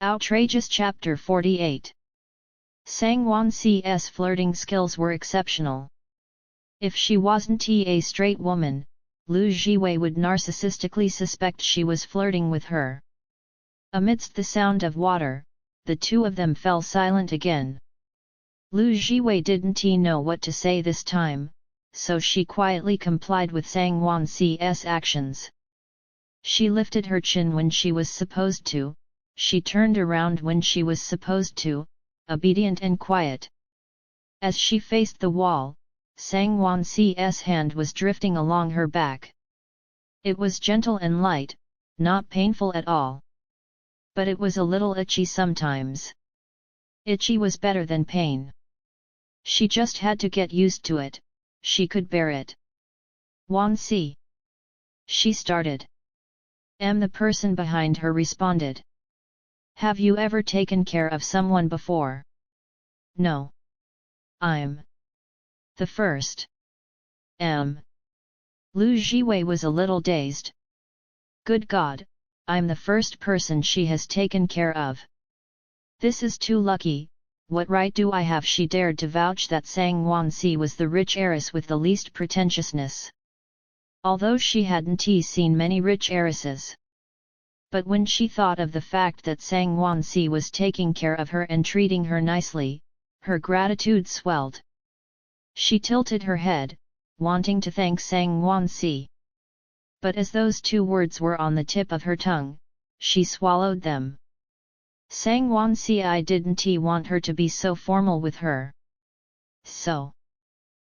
Outrageous Chapter 48. Sang Wanxi's flirting skills were exceptional. If she wasn't a straight woman, Lu Jiwei would narcissistically suspect she was flirting with her. Amidst the sound of water, the two of them fell silent again. Lu Jiwei didn't know what to say this time, so she quietly complied with Sang Wanxi's actions. She lifted her chin when she was supposed to, she turned around when she was supposed to, obedient and quiet. As she faced the wall, Sang Wanxi's hand was drifting along her back. It was gentle and light, not painful at all. But it was a little itchy sometimes. Itchy was better than pain. She just had to get used to it, she could bear it. Wanxi. She started. The person behind her responded. Have you ever taken care of someone before? No. I'm the first. Lu Jiwei was a little dazed. Good God, I'm the first person she has taken care of. This is too lucky, what right do I have? She dared to vouch that Sang Wanxi was the rich heiress with the least pretentiousness. Although she hadn't seen many rich heiresses. But when she thought of the fact that Sang Wanxi was taking care of her and treating her nicely, her gratitude swelled. She tilted her head, wanting to thank Sang Wanxi. But as those two words were on the tip of her tongue, she swallowed them. Sang Wanxi didn't want her to be so formal with her. So,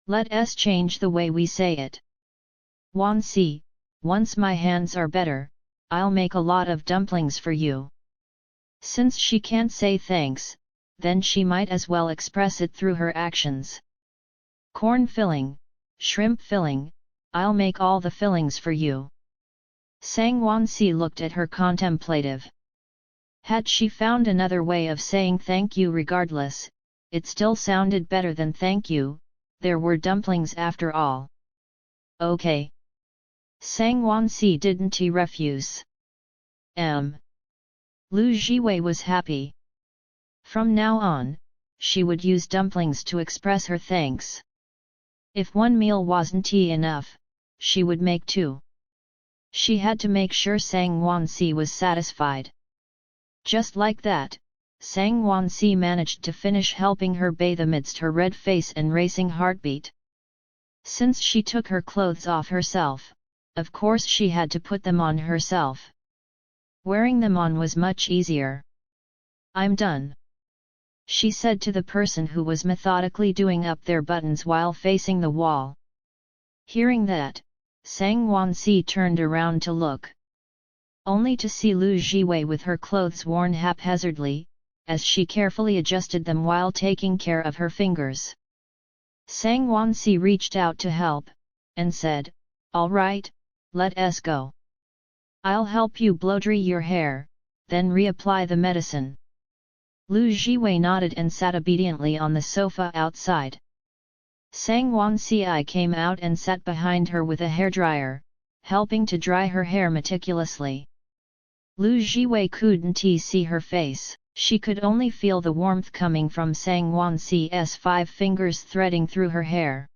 let's change the way we say it. Wanxi, once my hands are better, I'll make a lot of dumplings for you. Since she can't say thanks, then she might as well express it through her actions. Corn filling, shrimp filling, I'll make all the fillings for you. Sang Wanxi looked at her contemplative. Had she found another way of saying thank you regardless, it still sounded better than thank you, there were dumplings after all. Okay. Sang Wanxi didn't refuse. Lu Jiwei was happy. From now on, she would use dumplings to express her thanks. If one meal wasn't enough, she would make two. She had to make sure Sang Wanxi was satisfied. Just like that, Sang Wanxi managed to finish helping her bathe amidst her red face and racing heartbeat. Since she took her clothes off herself, of course she had to put them on herself. Wearing them on was much easier. I'm done, she said to the person who was methodically doing up their buttons while facing the wall. Hearing that, Sang Wanxi turned around to look. Only to see Lu Jiwei with her clothes worn haphazardly, as she carefully adjusted them while taking care of her fingers. Sang Wanxi reached out to help, and said, all right, let us go. I'll help you blow-dry your hair, then reapply the medicine. Lu Jiwei nodded and sat obediently on the sofa outside. Sang Wanxi came out and sat behind her with a hairdryer, helping to dry her hair meticulously. Lu Jiwei couldn't see her face, she could only feel the warmth coming from Sang Wanxi's 5 fingers threading through her hair.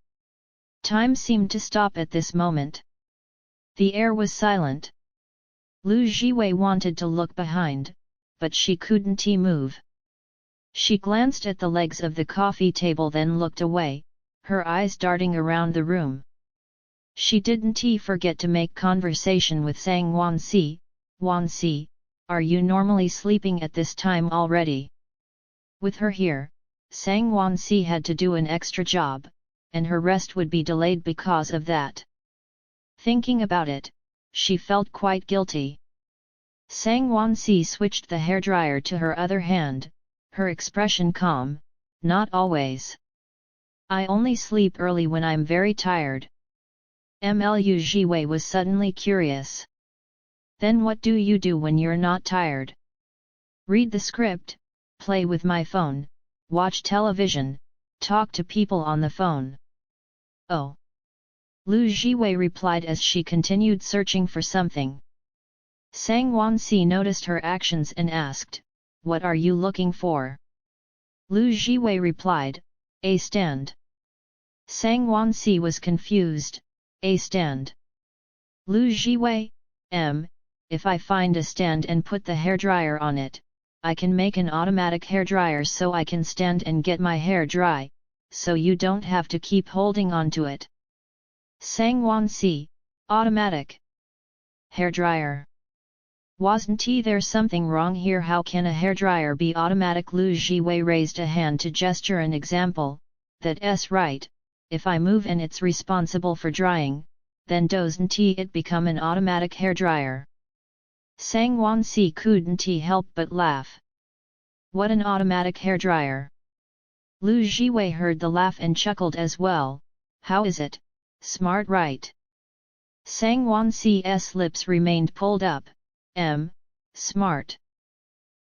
Time seemed to stop at this moment. The air was silent. Lu Jiwei wanted to look behind, but she couldn't move. She glanced at the legs of the coffee table, then looked away, her eyes darting around the room. She didn't forget to make conversation with Sang Wanxi. Wanxi, are you normally sleeping at this time already? With her here, Sang Wanxi had to do an extra job, and her rest would be delayed because of that. Thinking about it, she felt quite guilty. Sang Wanxi switched the hairdryer to her other hand, her expression calm, not always. I only sleep early when I'm very tired. Lu Jiwei was suddenly curious. Then what do you do when you're not tired? Read the script, play with my phone, watch television, talk to people on the phone. Oh. Lu Jiwei replied as she continued searching for something. Sang Wanxi noticed her actions and asked, what are you looking for? Lu Jiwei replied, a stand. Sang Wansi was confused, a stand. Lu Jiwei, if I find a stand and put the hairdryer on it, I can make an automatic hairdryer so I can stand and get my hair dry, so you don't have to keep holding on to it. Sang Wansi, automatic hairdryer. Wasn't there something wrong here? How can a hairdryer be automatic? Lu Jiwei raised a hand to gesture an example, that's right, if I move and it's responsible for drying, then doesn't it become an automatic hairdryer? Sang Wansi couldn't help but laugh. What an automatic hairdryer! Lu Jiwei heard the laugh and chuckled as well. How is it? Smart, right? Sang Wansi's lips remained pulled up. Smart.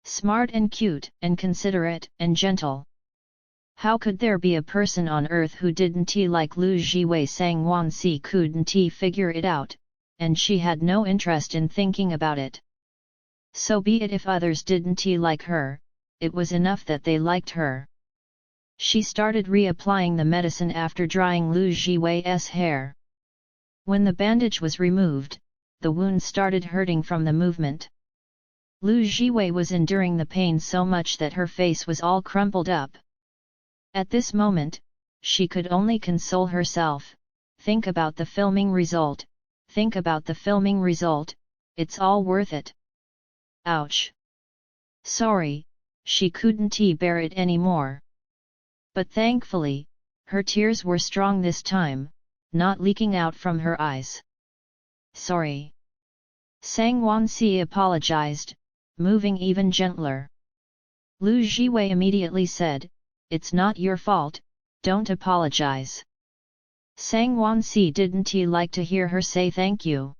Smart and cute and considerate and gentle. How could there be a person on earth who didn't like Lu Jiwei? Sang Wansi couldn't figure it out, and she had no interest in thinking about it. So be it if others didn't like her, it was enough that they liked her. She started reapplying the medicine after drying Lu Jiwei's hair. When the bandage was removed, the wound started hurting from the movement. Lu Jiwei was enduring the pain so much that her face was all crumpled up. At this moment, she could only console herself. Think about the filming result, think about the filming result, it's all worth it. Ouch! Sorry, she couldn't bear it anymore. But thankfully, her tears were strong this time, not leaking out from her eyes. Sorry. Sang Wansi apologized, moving even gentler. Lu Jiwei immediately said, it's not your fault, don't apologize. Sang Wansi didn't like to hear her say thank you.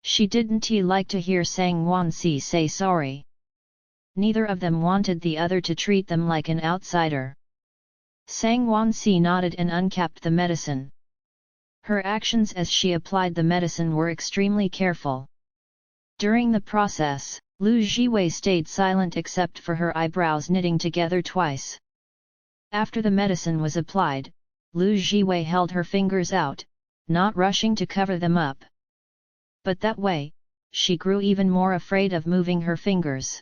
She didn't like to hear Sang Wansi say sorry. Neither of them wanted the other to treat them like an outsider. Sang Wansi nodded and uncapped the medicine. Her actions as she applied the medicine were extremely careful. During the process, Lu Jiwei stayed silent except for her eyebrows knitting together twice. After the medicine was applied, Lu Jiwei held her fingers out, not rushing to cover them up. But that way, she grew even more afraid of moving her fingers.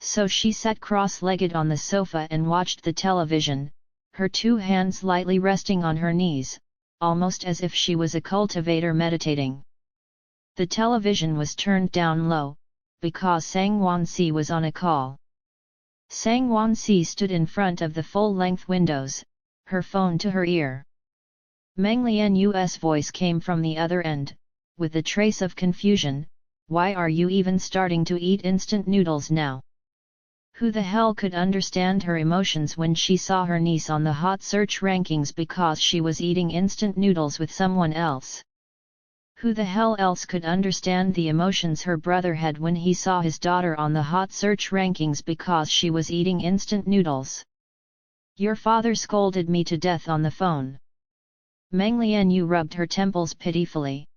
So she sat cross-legged on the sofa and watched the television, her two hands lightly resting on her knees, almost as if she was a cultivator meditating. The television was turned down low, because Sang Wansi was on a call. Sang Wansi stood in front of the full-length windows, her phone to her ear. Meng Lian's voice came from the other end, with a trace of confusion, why are you even starting to eat instant noodles now? Who the hell could understand her emotions when she saw her niece on the hot search rankings because she was eating instant noodles with someone else? Who the hell else could understand the emotions her brother had when he saw his daughter on the hot search rankings because she was eating instant noodles? Your father scolded me to death on the phone. Meng Lianyu rubbed her temples pitifully.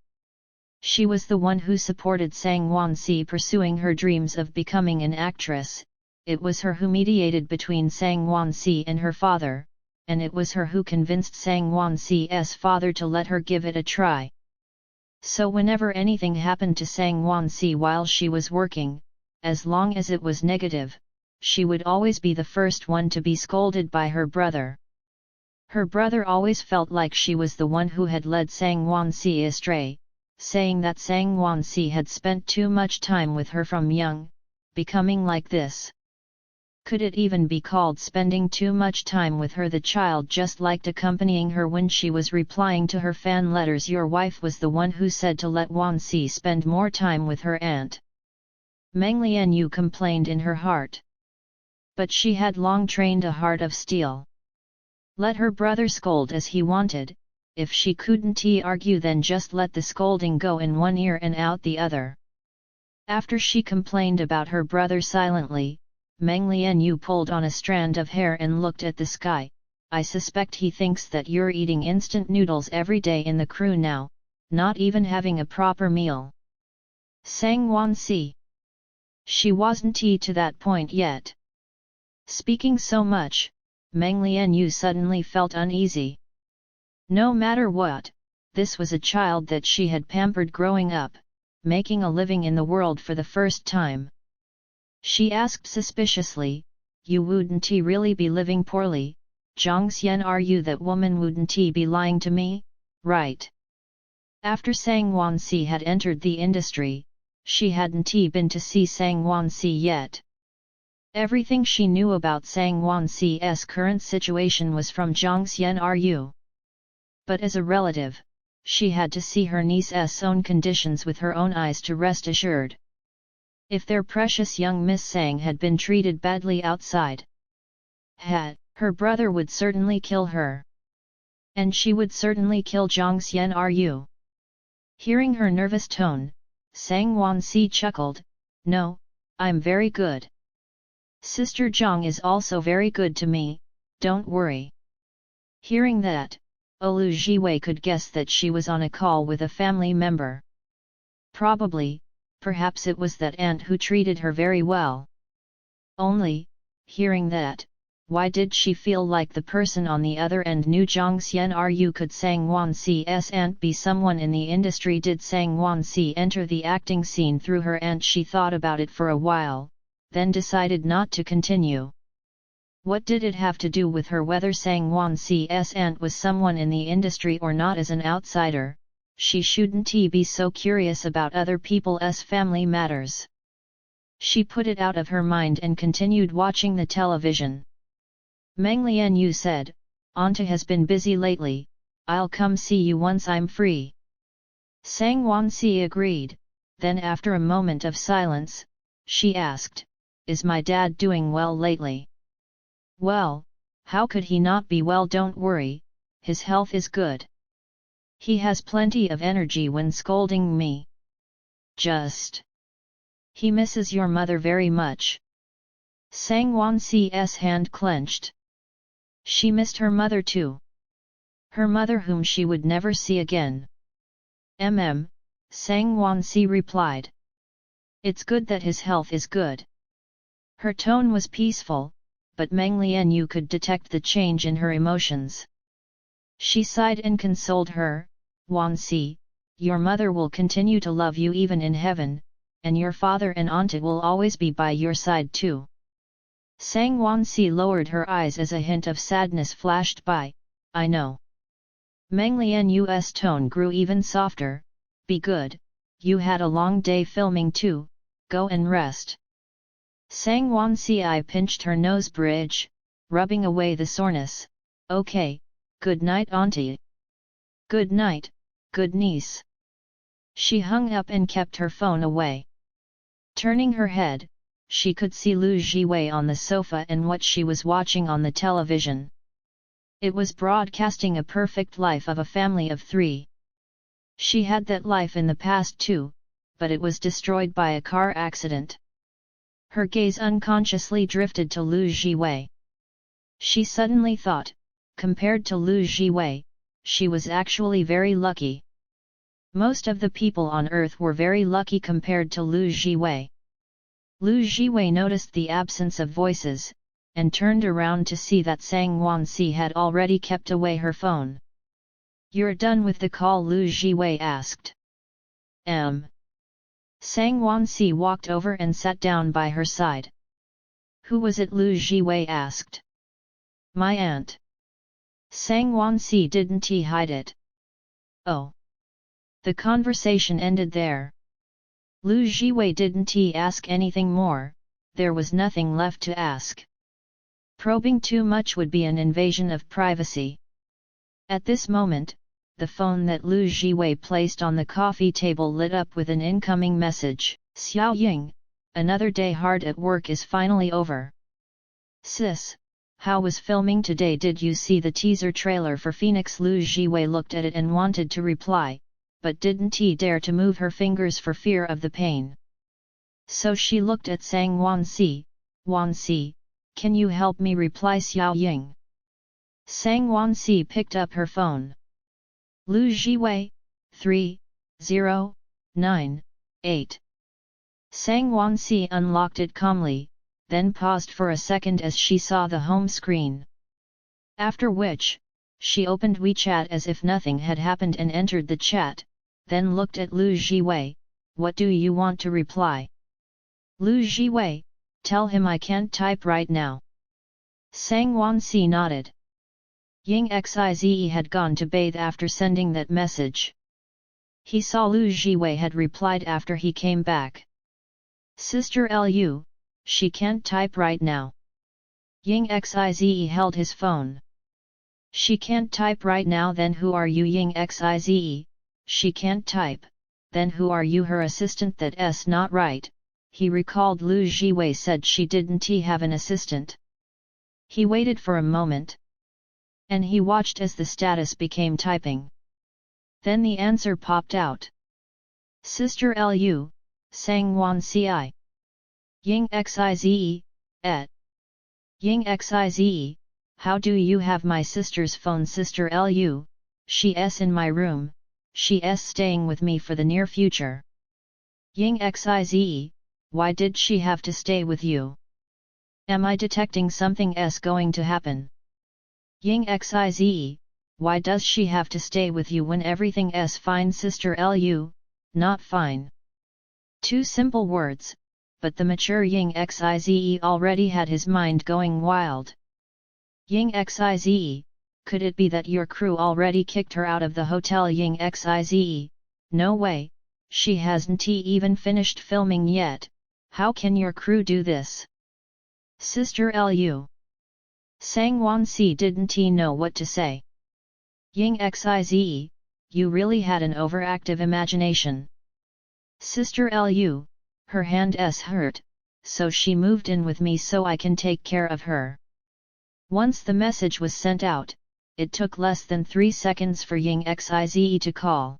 She was the one who supported Sang Wansi pursuing her dreams of becoming an actress. It was her who mediated between Sang Wansi and her father, and it was her who convinced Sang Wansi's father to let her give it a try. So whenever anything happened to Sang Wansi while she was working, as long as it was negative, she would always be the first one to be scolded by her brother. Her brother always felt like she was the one who had led Sang Wansi astray, saying that Sang Wansi had spent too much time with her from young, becoming like this. Could it even be called spending too much time with her? The child just liked accompanying her when she was replying to her fan letters. Your wife was the one who said to let Wansi spend more time with her aunt. Meng Lianyu complained in her heart. But she had long trained a heart of steel. Let her brother scold as he wanted, if she couldn't argue then just let the scolding go in one ear and out the other. After she complained about her brother silently, Meng Lianyu pulled on a strand of hair and looked at the sky. I suspect he thinks that you're eating instant noodles every day in the crew now, not even having a proper meal. Sang Wansi. She wasn't to that point yet. Speaking so much, Meng Lianyu suddenly felt uneasy. No matter what, this was a child that she had pampered growing up, making a living in the world for the first time. She asked suspiciously, "You wouldn't really be living poorly, Zhang Xian? Are you that woman? Wouldn't be lying to me, right?" After Sang Wansi had entered the industry, she hadn't been to see Sang Wansi yet. Everything she knew about Sang Wansi's current situation was from Zhang Xian. But as a relative, she had to see her niece's own conditions with her own eyes to rest assured. If their precious young Miss Sang had been treated badly outside, her brother would certainly kill her. And she would certainly kill Zhang Xian. Hearing her nervous tone, Sang Wansi chuckled, "No, I'm very good. Sister Zhang is also very good to me, don't worry." Hearing that, Lu Jiwei could guess that she was on a call with a family member. Probably, perhaps it was that aunt who treated her very well. Only, hearing that, why did she feel like the person on the other end knew Zhang Xian? Could Sang Wansi's aunt be someone in the industry? Did Sang Wansi enter the acting scene through her aunt? She thought about it for a while, then decided not to continue. What did it have to do with her whether Sang Wansi's aunt was someone in the industry or not? As an outsider, she shouldn't be so curious about other people's family matters. She put it out of her mind and continued watching the television. Meng Lianyu said, "Auntie has been busy lately, I'll come see you once I'm free." Sang Wansi agreed, then after a moment of silence, she asked, "Is my dad doing well lately?" "Well, how could he not be well? Don't worry, his health is good. He has plenty of energy when scolding me. He misses your mother very much." Sang Wansi's hand clenched. She missed her mother too. Her mother whom she would never see again. Sang Wansi replied. "It's good that his health is good." Her tone was peaceful, but Meng Lianyu could detect the change in her emotions. She sighed and consoled her, "Wansi, your mother will continue to love you even in heaven, and your father and auntie will always be by your side too." Sang Wansi lowered her eyes as a hint of sadness flashed by, "I know." Meng Lianyu's tone grew even softer, "Be good, you had a long day filming too, go and rest." Sang Wansi pinched her nose bridge, rubbing away the soreness. "Okay, good night auntie." "Good night, good niece." She hung up and kept her phone away. Turning her head, she could see Lu Jiwei on the sofa and what she was watching on the television. It was broadcasting a perfect life of a family of 3. She had that life in the past too, but it was destroyed by a car accident. Her gaze unconsciously drifted to Lu Jiwei. She suddenly thought, compared to Lu Jiwei, she was actually very lucky. Most of the people on earth were very lucky compared to Lu Jiwei. Lu Jiwei noticed the absence of voices, and turned around to see that Sang Wansi had already kept away her phone. "You're done with the call?" Lu Jiwei asked. Sang Wansi walked over and sat down by her side. "Who was it?" Lu Jiwei asked. "My aunt." Sang Wansi didn't hide it. "Oh." The conversation ended there. Lu Jiwei didn't ask anything more, there was nothing left to ask. Probing too much would be an invasion of privacy. At this moment, the phone that Lu Jiwei placed on the coffee table lit up with an incoming message. "Xiao Ying, another day hard at work is finally over. Sis, how was filming today? Did you see the teaser trailer for Phoenix?" Lu Jiwei looked at it and wanted to reply, but didn't dare to move her fingers for fear of the pain. So she looked at Sang Wansi. "Wansi, can you help me reply Xiao Ying?" Sang Wansi picked up her phone. "Lu Jiwei, 30988. Sang Wansi unlocked it calmly, then paused for a second as she saw the home screen. After which, she opened WeChat as if nothing had happened and entered the chat, then looked at Lu Jiwei. What do you want to reply? Lu Jiwei, tell him I can't type right now. Sang Wansi nodded. Ying Xize had gone to bathe after sending that message. He saw Lu Jiwei had replied after he came back. Sister Lu, she can't type right now. Ying Xize held his phone. She can't type right now, then who are you? Ying Xize, she can't type, then who are you? Her assistant? That's not right. He recalled Lu Jiwei said she didn't have an assistant. He waited for a moment. And he watched as the status became typing. Then the answer popped out. Sister Lu, Sang Wansi. Ying Xize, et. Ying Xize, how do you have my sister's phone? Sister Lu, she's in my room, she's staying with me for the near future. Ying Xize, why did she have to stay with you? Am I detecting something's going to happen? Ying Xize, why does she have to stay with you when everything's fine? Sister Lu, not fine. Two simple words, but the mature Ying Xize already had his mind going wild. Ying Xize, could it be that your crew already kicked her out of the hotel? Ying Xize, no way, she hasn't even finished filming yet, how can your crew do this? Sister Lu. Sang Wansi didn't know what to say. Ying Xize, you really had an overactive imagination. Sister Lu, her hand's hurt, so she moved in with me so I can take care of her. Once the message was sent out, it took less than 3 seconds for Ying Xize to call.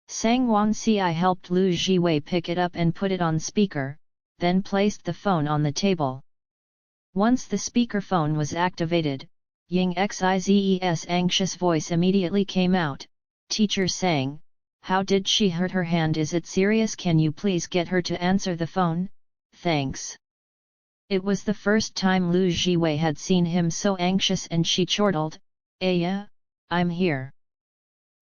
Sang Wansi helped Lu Jiwei pick it up and put it on speaker, then placed the phone on the table. Once the speakerphone was activated, Ying Xize's anxious voice immediately came out. Teacher Sang, how did she hurt her hand? Is it serious? Can you please get her to answer the phone? Thanks. It was the first time Lu Jiwei had seen him so anxious and she chortled, yeah, I'm here.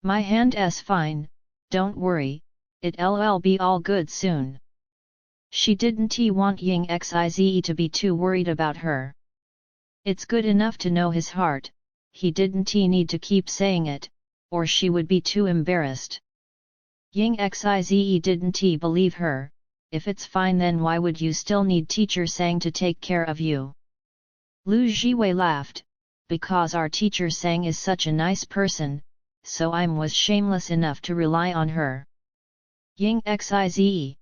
My hand's fine, don't worry, it'll be all good soon. She didn't want Ying Xize to be too worried about her. It's good enough to know his heart, he didn't need to keep saying it, or she would be too embarrassed. Ying Xize didn't believe her. If it's fine, then why would you still need Teacher Sang to take care of you? Lu Jiwei laughed, because our Teacher Sang is such a nice person, so I was shameless enough to rely on her. Ying Xize.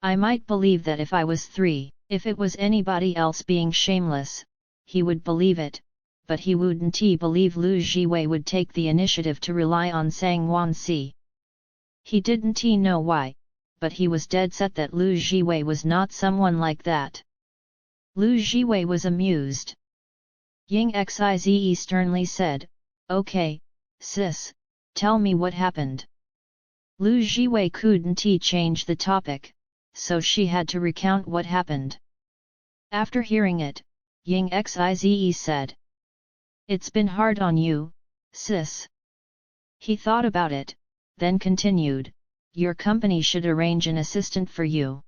I might believe that if I was 3, if it was anybody else being shameless, he would believe it, but he wouldn't believe Lu Jiwei would take the initiative to rely on Sang Wansi. He didn't know why, but he was dead set that Lu Jiwei was not someone like that. Lu Jiwei was amused. Ying Xize sternly said, okay, sis, tell me what happened. Lu Jiwei couldn't change the topic, so she had to recount what happened. After hearing it, Ying Xize said, it's been hard on you, sis. He thought about it, then continued, your company should arrange an assistant for you.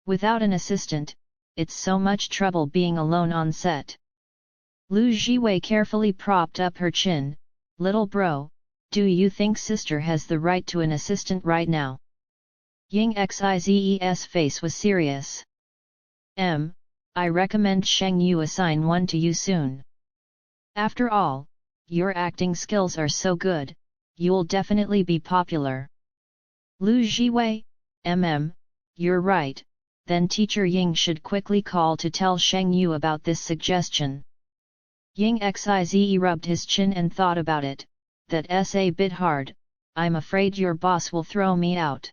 Without an assistant, it's so much trouble being alone on set. Lu Jiwei carefully propped up her chin, little bro, do you think sister has the right to an assistant right now? Ying Xize's face was serious. I recommend Sheng Yu assign one to you soon. After all, your acting skills are so good, you'll definitely be popular. Lu Jiwei, you're right, then Teacher Ying should quickly call to tell Sheng Yu about this suggestion. Ying Xize rubbed his chin and thought about it, that's a bit hard, I'm afraid your boss will throw me out.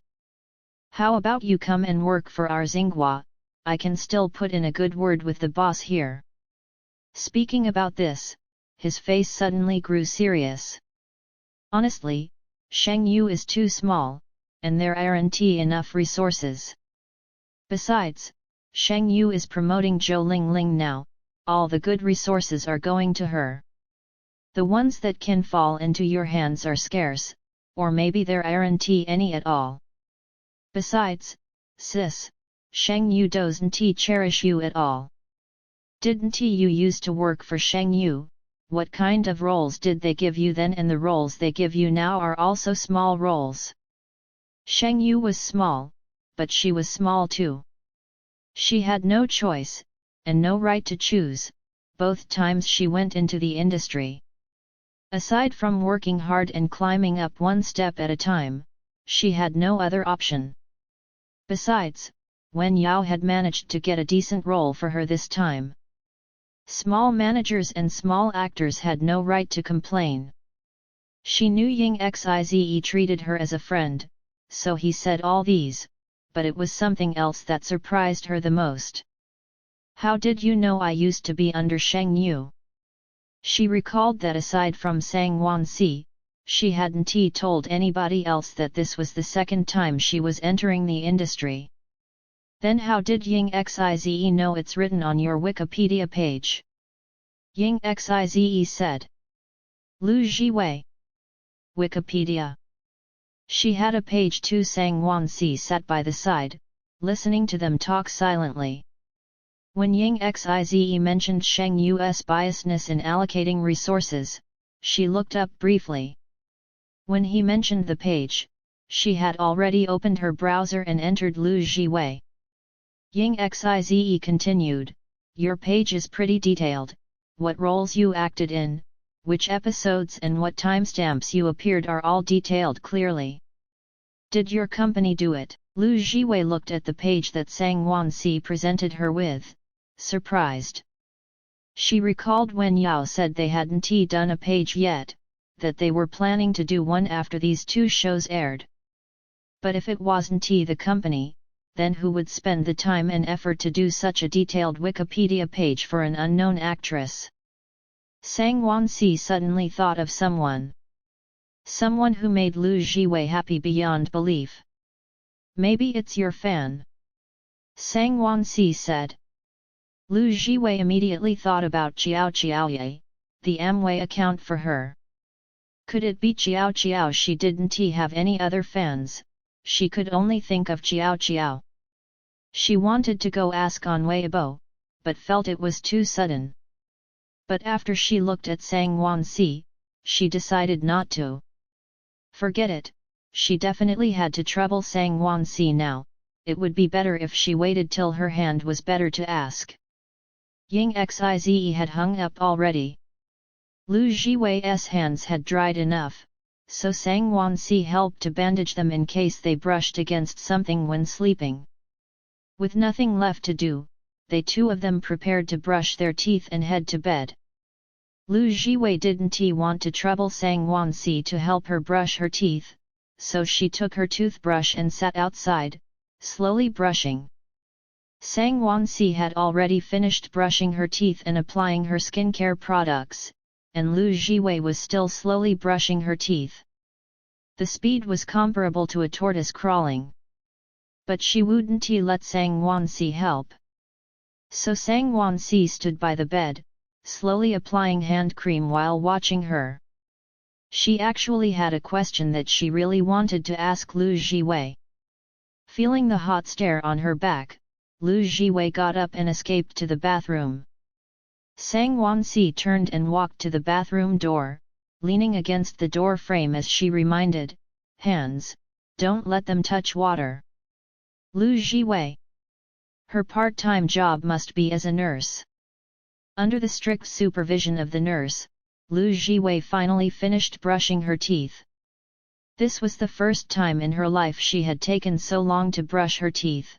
How about you come and work for our Xinghua, I can still put in a good word with the boss here. Speaking about this, his face suddenly grew serious. Honestly, Sheng Yu is too small, and there aren't enough resources. Besides, Sheng Yu is promoting Zhou Lingling now, all the good resources are going to her. The ones that can fall into your hands are scarce, or maybe there aren't any at all. Besides, sis, Sheng Yu doesn't cherish you at all. Didn't you used to work for Sheng Yu? What kind of roles did they give you then, and the roles they give you now are also small roles? Sheng Yu was small, but she was small too. She had no choice, and no right to choose, both times she went into the industry. Aside from working hard and climbing up one step at a time, she had no other option. Besides, Wen Yao had managed to get a decent role for her this time. Small managers and small actors had no right to complain. She knew Ying Xize treated her as a friend, so he said all these, but it was something else that surprised her the most. How did you know I used to be under Sheng Yu? She recalled that aside from Sang Wansi, she hadn't told anybody else that this was the second time she was entering the industry. Then how did Ying Xize know it's written on your Wikipedia page? Ying Xize said. Lu Jiwei. Wikipedia. She had a page too. Sang Wansi sat by the side, listening to them talk silently. When Ying Xize mentioned Sheng Yu's biasness in allocating resources, she looked up briefly. When he mentioned the page, she had already opened her browser and entered Lu Jiwei. Ying Xize continued, your page is pretty detailed, what roles you acted in, which episodes and what timestamps you appeared are all detailed clearly. Did your company do it? Lu Jiwei looked at the page that Sang Wansi presented her with, surprised. She recalled when Yao said they hadn't done a page yet, that they were planning to do one after these two shows aired. But if it wasn't the company, then who would spend the time and effort to do such a detailed Wikipedia page for an unknown actress? Sang Wansi suddenly thought of someone. Someone who made Lu Jiwei happy beyond belief. Maybe it's your fan. Sang Wansi said. Lu Jiwei immediately thought about Qiao Qiaoye, the Amway account for her. Could it be Qiao Qiao? She didn't have any other fans, she could only think of Qiao Qiao. She wanted to go ask on Weibo, but felt it was too sudden. But after she looked at Sang Wansi, she decided not to. Forget it, she definitely had to trouble Sang Wansi now, it would be better if she waited till her hand was better to ask. Ying Xize had hung up already. Lu Jiwei's hands had dried enough, so Sang Wansi helped to bandage them in case they brushed against something when sleeping. With nothing left to do, they two of them prepared to brush their teeth and head to bed. Lu Jiwei didn't want to trouble Sang Wansi to help her brush her teeth, so she took her toothbrush and sat outside, slowly brushing. Sang Wansi had already finished brushing her teeth and applying her skincare products, and Lu Jiwei was still slowly brushing her teeth. The speed was comparable to a tortoise crawling. But she wouldn't let Sang Wansi help. So Sang Wansi stood by the bed, slowly applying hand cream while watching her. She actually had a question that she really wanted to ask Lu Jiwei. Feeling the hot stare on her back, Lu Jiwei got up and escaped to the bathroom. Sang Wansi turned and walked to the bathroom door, leaning against the door frame as she reminded, hands, don't let them touch water. Lu Jiwei. Her part-time job must be as a nurse. Under the strict supervision of the nurse, Lu Jiwei finally finished brushing her teeth. This was the first time in her life she had taken so long to brush her teeth.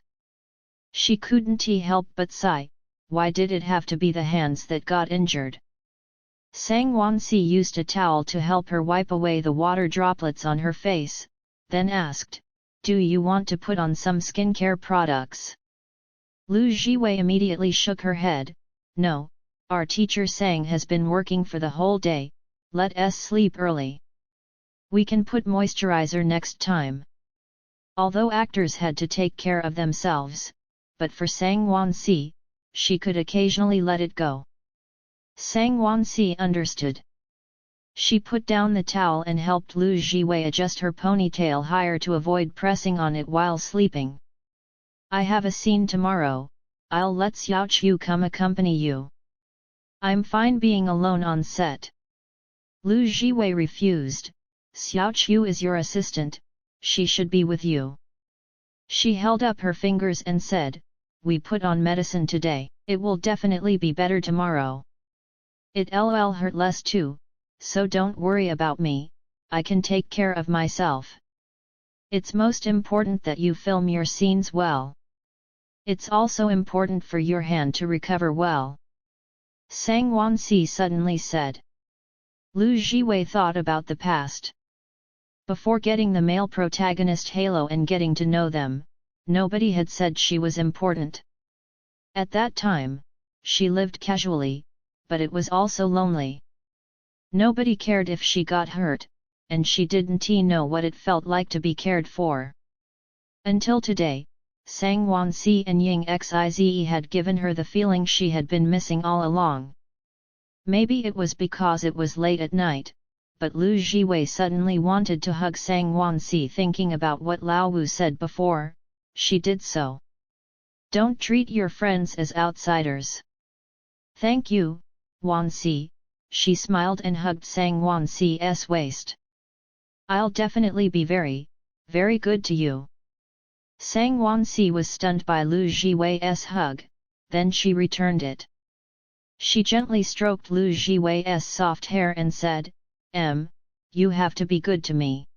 She couldn't help but sigh, why did it have to be the hands that got injured? Sang Wansi used a towel to help her wipe away the water droplets on her face, then asked, do you want to put on some skincare products? Lu Jiwei immediately shook her head, no, our teacher Sang has been working for the whole day, let us sleep early. We can put moisturizer next time. Although actors had to take care of themselves, but for Sang Wansi, she could occasionally let it go. Sang Wansi understood. She put down the towel and helped Lu Jiwei adjust her ponytail higher to avoid pressing on it while sleeping. I have a scene tomorrow, I'll let Xiao Chu come accompany you. I'm fine being alone on set. Lu Jiwei refused. Xiao Chu is your assistant, she should be with you. She held up her fingers and said, we put on medicine today, it will definitely be better tomorrow. It lol hurt less too, so don't worry about me, I can take care of myself. It's most important that you film your scenes well. It's also important for your hand to recover well. Sang Wansi suddenly said. Lu Jiwei thought about the past. Before getting the male protagonist Halo and getting to know them, nobody had said she was important. At that time, she lived casually, but it was also lonely. Nobody cared if she got hurt, and she didn't know what it felt like to be cared for. Until today, Sang Wansi and Ying Xize had given her the feeling she had been missing all along. Maybe it was because it was late at night, but Lu Jiwei suddenly wanted to hug Sang Wansi. Thinking about what Lao Wu said before, she did so. Don't treat your friends as outsiders. Thank you, Wansi, she smiled and hugged Sang Wansi's waist. I'll definitely be very, very good to you. Sang Wansi was stunned by Lu Jiwei's hug, then she returned it. She gently stroked Lu Jiwei's soft hair and said, you have to be good to me.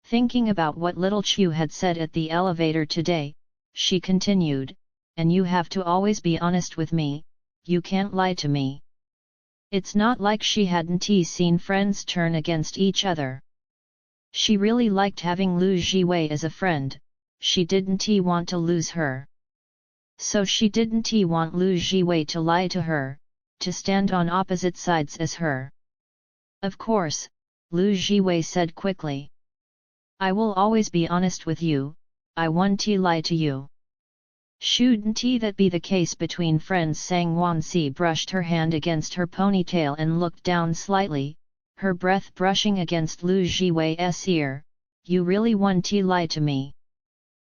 Thinking about what little Chu had said at the elevator today, she continued, and you have to always be honest with me, you can't lie to me. It's not like she hadn't seen friends turn against each other. She really liked having Lu Jiwei as a friend, she didn't want to lose her. So she didn't want Lu Jiwei to lie to her, to stand on opposite sides as her. Of course, Lu Jiwei said quickly. I will always be honest with you, I won't lie to you. Shouldn't that be the case between friends? Sang Wansi brushed her hand against her ponytail and looked down slightly, her breath brushing against Lu Jiwei's ear. You really won't lie to me?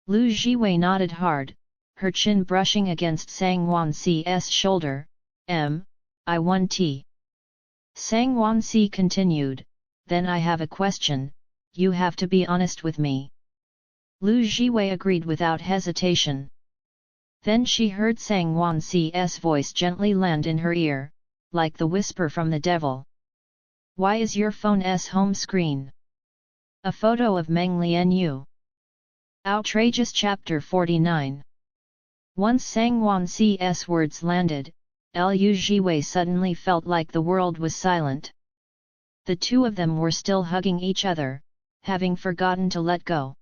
Lu Jiwei nodded hard, her chin brushing against Sang Wansi's shoulder. I won't. Sang Wansi continued, then I have a question, you have to be honest with me. Lu Jiwei agreed without hesitation. Then she heard Sang Wansi's voice gently land in her ear, like the whisper from the devil. Why is your phone's home screen a photo of Meng Lianyu? Outrageous Chapter 49. Once Sang Wansi's words landed, Lu Jiwei suddenly felt like the world was silent. The two of them were still hugging each other, having forgotten to let go.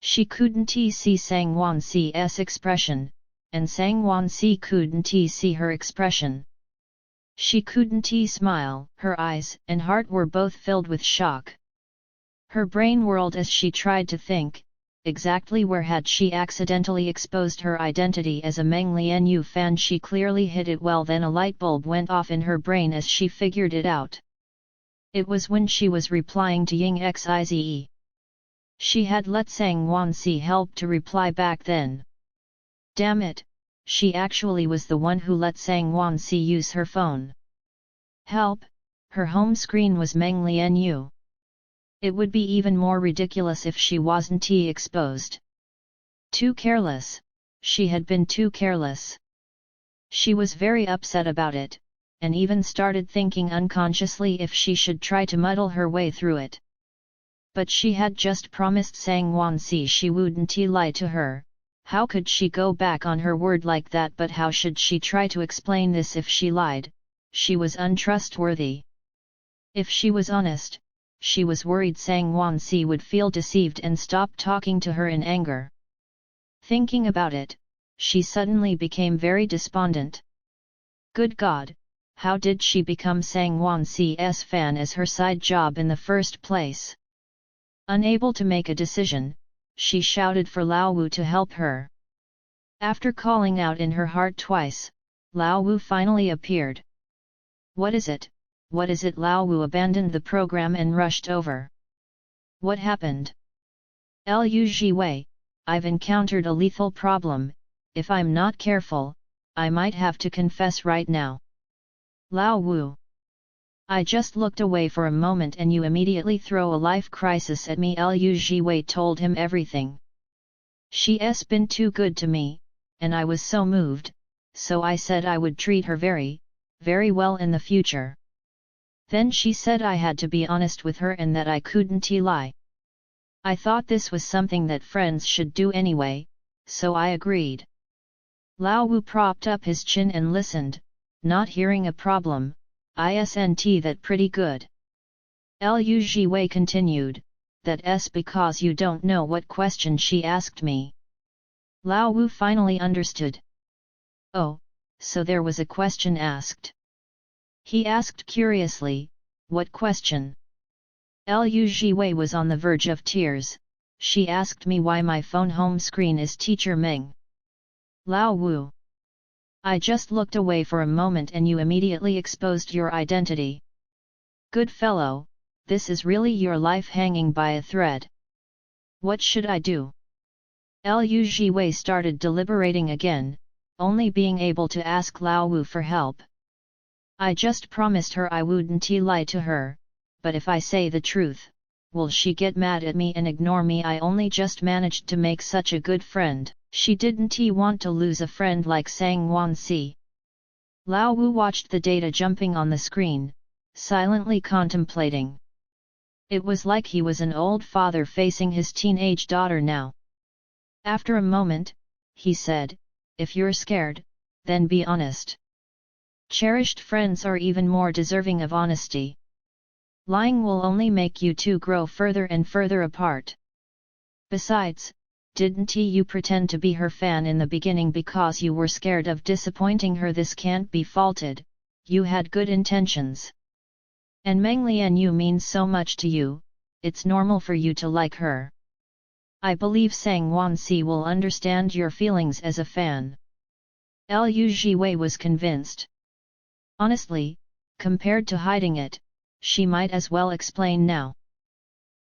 She couldn't see Sang Wansi's expression, and Sang Wansi couldn't see her expression. She couldn't smile, her eyes and heart were both filled with shock. Her brain whirled as she tried to think, exactly where had she accidentally exposed her identity as a Meng Lianyu fan. She clearly hid it well. Then a light bulb went off in her brain as she figured it out. It was when she was replying to Ying Xize. She had let Sang Wansi help to reply back then. Damn it, she actually was the one who let Sang Wansi use her phone. Help, her home screen was Meng Lianyu. It would be even more ridiculous if she wasn't exposed. Too careless, she had been too careless. She was very upset about it, and even started thinking unconsciously if she should try to muddle her way through it. But she had just promised Sang Wansi she wouldn't lie to her, how could she go back on her word like that? But how should she try to explain this if she lied? She was untrustworthy. If she was honest, she was worried Sang Wansi would feel deceived and stop talking to her in anger. Thinking about it, she suddenly became very despondent. Good God, how did she become Sang Wansi's fan as her side job in the first place? Unable to make a decision, she shouted for Lao Wu to help her. After calling out in her heart twice, Lao Wu finally appeared. What is it? What is it? Lao Wu abandoned the program and rushed over. What happened? Lu Jiwei, I've encountered a lethal problem, if I'm not careful, I might have to confess right now. Lao Wu. I just looked away for a moment and you immediately throw a life crisis at me. Lu Jiwei told him everything. She's been too good to me, and I was so moved, so I said I would treat her very, very well in the future. Then she said I had to be honest with her and that I couldn't lie. I thought this was something that friends should do anyway, so I agreed. Lao Wu propped up his chin and listened, not hearing a problem. Isn't that pretty good? Lu Jiwei continued, that's because you don't know what question she asked me. Lao Wu finally understood. Oh, so there was a question asked. He asked curiously, what question? Lu Jiwei was on the verge of tears. She asked me why my phone home screen is Teacher Meng. Lao Wu. I just looked away for a moment and you immediately exposed your identity. Good fellow, this is really your life hanging by a thread. What should I do? Lu Jiwei started deliberating again, only being able to ask Lao Wu for help. I just promised her I wouldn't lie to her, but if I say the truth, will she get mad at me and ignore me? I only just managed to make such a good friend. She didn't want to lose a friend like Sang Wansi. Lao Wu watched the data jumping on the screen, silently contemplating. It was like he was an old father facing his teenage daughter now. After a moment, he said, if you're scared, then be honest. Cherished friends are even more deserving of honesty. Lying will only make you two grow further and further apart. Besides, didn't you pretend to be her fan in the beginning because you were scared of disappointing her? This can't be faulted, you had good intentions. And Meng Lianyu means so much to you, it's normal for you to like her. I believe Sang Wansi will understand your feelings as a fan. Lu Jiwei was convinced. Honestly, compared to hiding it, she might as well explain now.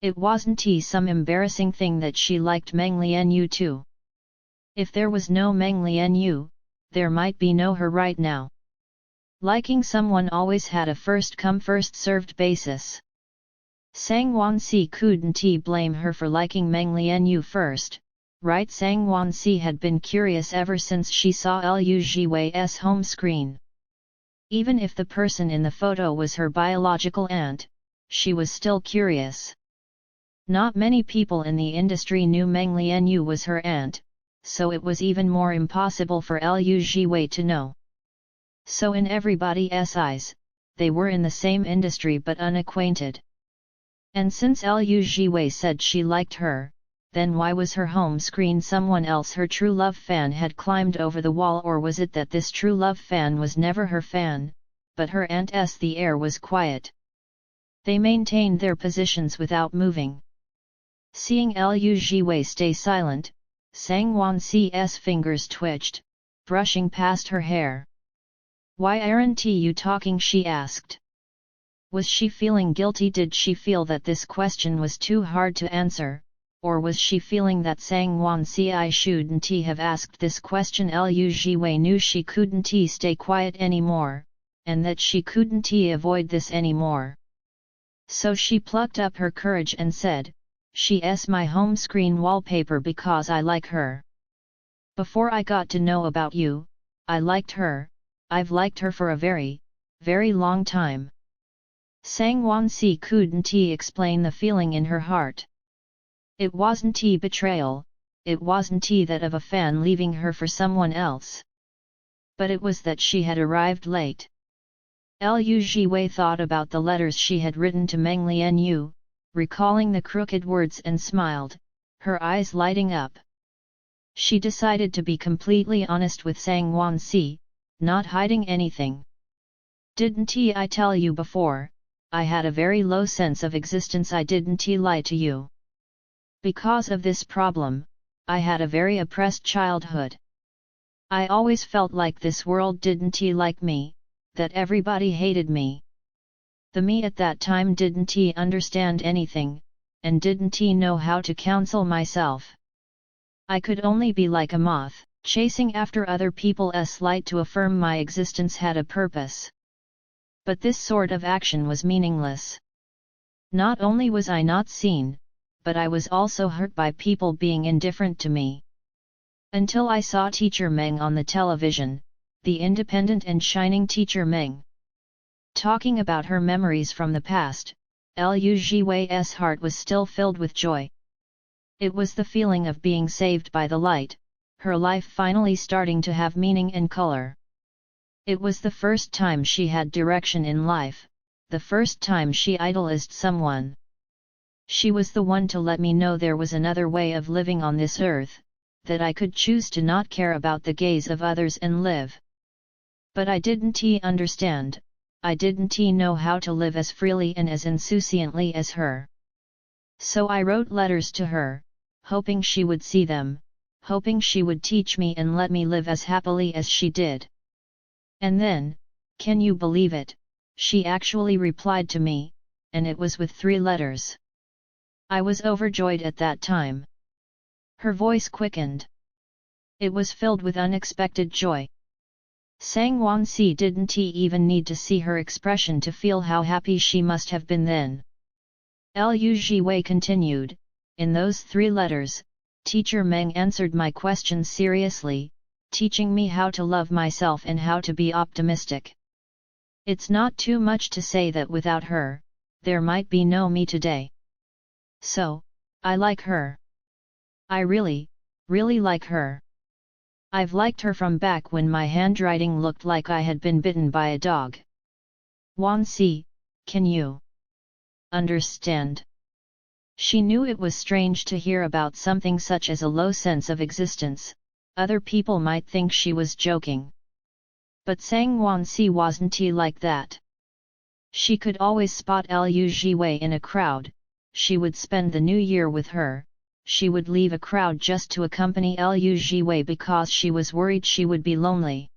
It wasn't some embarrassing thing that she liked Meng Lianyu too. If there was no Meng Lianyu, there might be no her right now. Liking someone always had a first-come first-served basis. Sang Wansi couldn't blame her for liking Meng Lianyu first, right? Sang Wansi had been curious ever since she saw Lu Jiwei's home screen. Even if the person in the photo was her biological aunt, she was still curious. Not many people in the industry knew Meng Lianyu was her aunt, so it was even more impossible for Lu Jiwei to know. So in everybody's eyes, they were in the same industry but unacquainted. And since Lu Jiwei said she liked her, then why was her home screen someone else her true love fan had climbed over the wall? Or was it that this true love fan was never her fan, but her aunt's? The air was quiet. They maintained their positions without moving. Seeing Lu Jiwei stay silent, Sang Wansi's fingers twitched, brushing past her hair. Why aren't you talking? She asked. Was she feeling guilty? Did she feel that this question was too hard to answer, or was she feeling that Sang Wansi shouldn't have asked this question? Lu Jiwei knew she couldn't stay quiet anymore, and that she couldn't avoid this anymore. So she plucked up her courage and said, she's my home screen wallpaper because I like her. Before I got to know about you, I liked her. I've liked her for a very, very long time. Sang Wansi couldn't explain the feeling in her heart. It wasn't betrayal, it wasn't that of a fan leaving her for someone else. But it was that she had arrived late. Lu Jiwei thought about the letters she had written to Meng Lianyu, recalling the crooked words, and smiled, her eyes lighting up. She decided to be completely honest with Sang Wansi, not hiding anything. Didn't I tell you before, I had a very low sense of existence? I didn't lie to you. Because of this problem, I had a very oppressed childhood. I always felt like this world didn't like me, that everybody hated me. The me at that time didn't understand anything, and didn't know how to counsel myself. I could only be like a moth, chasing after other people's light to affirm my existence had a purpose. But this sort of action was meaningless. Not only was I not seen, but I was also hurt by people being indifferent to me. Until I saw Teacher Meng on the television, the independent and shining Teacher Meng. Talking about her memories from the past, Lu Jiwei's heart was still filled with joy. It was the feeling of being saved by the light, her life finally starting to have meaning and color. It was the first time she had direction in life, the first time she idolized someone. She was the one to let me know there was another way of living on this earth, that I could choose to not care about the gaze of others and live. But I didn't understand, I didn't know how to live as freely and as insouciantly as her. So I wrote letters to her, hoping she would see them, hoping she would teach me and let me live as happily as she did. And then, can you believe it, she actually replied to me, and it was with 3 letters. I was overjoyed at that time. Her voice quickened. It was filled with unexpected joy. Sang Wansi didn't even need to see her expression to feel how happy she must have been then. Lu Jiwei continued, in those 3 letters, Teacher Meng answered my questions seriously, teaching me how to love myself and how to be optimistic. It's not too much to say that without her, there might be no me today. So, I like her. I really, really like her. I've liked her from back when my handwriting looked like I had been bitten by a dog. Wansi, can you understand? She knew it was strange to hear about something such as a low sense of existence, other people might think she was joking. But Sang Wansi wasn't like that. She could always spot Lu Jiwei in a crowd, she would spend the new year with her, she would leave a crowd just to accompany Lu Jiwei because she was worried she would be lonely.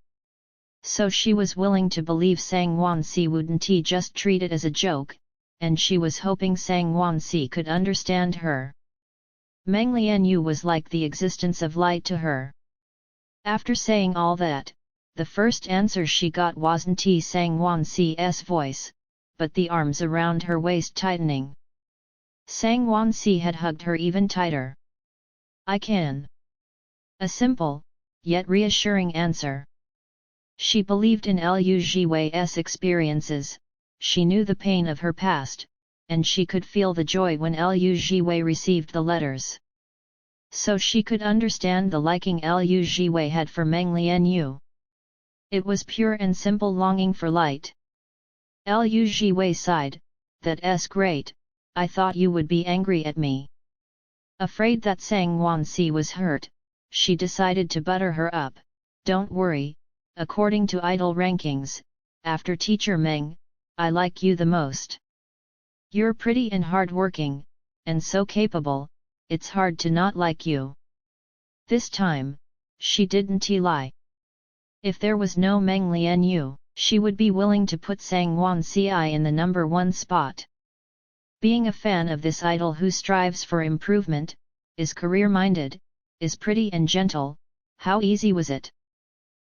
So she was willing to believe Sang Wansi wouldn't just treat it as a joke, and she was hoping Sang Wansi could understand her. Meng Lianyu was like the existence of light to her. After saying all that, the first answer she got wasn't Sang Wansi's voice, but the arms around her waist tightening. Sang Wansi had hugged her even tighter. I can. A simple, yet reassuring answer. She believed in Lu Jiwei's experiences, she knew the pain of her past, and she could feel the joy when Lu Jiwei received the letters. So she could understand the liking Lu Jiwei had for Meng Lianyu. It was pure and simple longing for light. Lu Jiwei sighed, that's great, I thought you would be angry at me. Afraid that Sang Wansi was hurt, she decided to butter her up. Don't worry, according to idol rankings, after Teacher Meng, I like you the most. You're pretty and hard-working, and so capable, it's hard to not like you. This time, she didn't lie. If there was no Meng Lianyu, she would be willing to put Sang Wansi in the number 1 spot. Being a fan of this idol who strives for improvement, is career-minded, is pretty and gentle, how easy was it?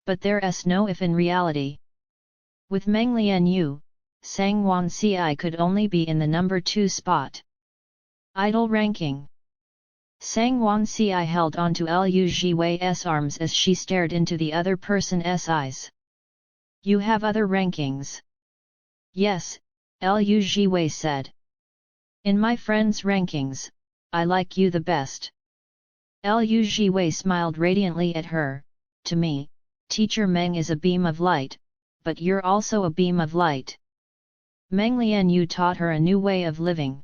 But there's no if in reality. With Meng Lianyu, Sang Wansi could only be in the number 2 spot. Idol ranking. Sang Wansi held onto Lu Jiwei's arms as she stared into the other person's eyes. You have other rankings? Yes, Lu Jiwei said. In my friends' rankings, I like you the best. Lu Jiwei smiled radiantly at her. To me, Teacher Meng is a beam of light, but you're also a beam of light. Meng Lianyu taught her a new way of living.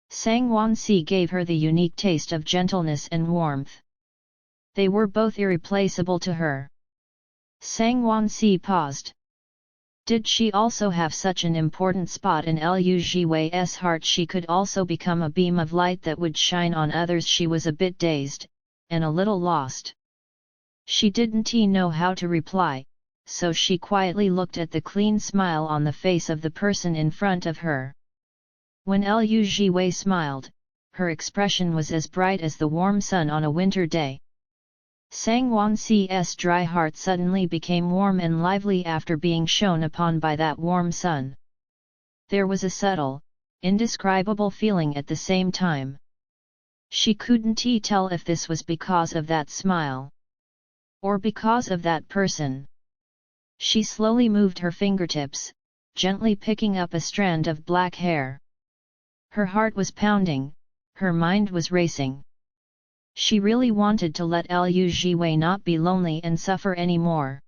Sang Wansi gave her the unique taste of gentleness and warmth. They were both irreplaceable to her. Sang Wansi paused. Did she also have such an important spot in Lu Jiwei's heart? She could also become a beam of light that would shine on others. She was a bit dazed, and a little lost. She didn't know how to reply, so she quietly looked at the clean smile on the face of the person in front of her. When Liu Jiwei smiled, her expression was as bright as the warm sun on a winter day. Sang Wanxi's dry heart suddenly became warm and lively after being shone upon by that warm sun. There was a subtle, indescribable feeling at the same time. She couldn't tell if this was because of that smile, or because of that person. She slowly moved her fingertips, gently picking up a strand of black hair. Her heart was pounding, her mind was racing. She really wanted to let Liu Jiwei not be lonely and suffer anymore.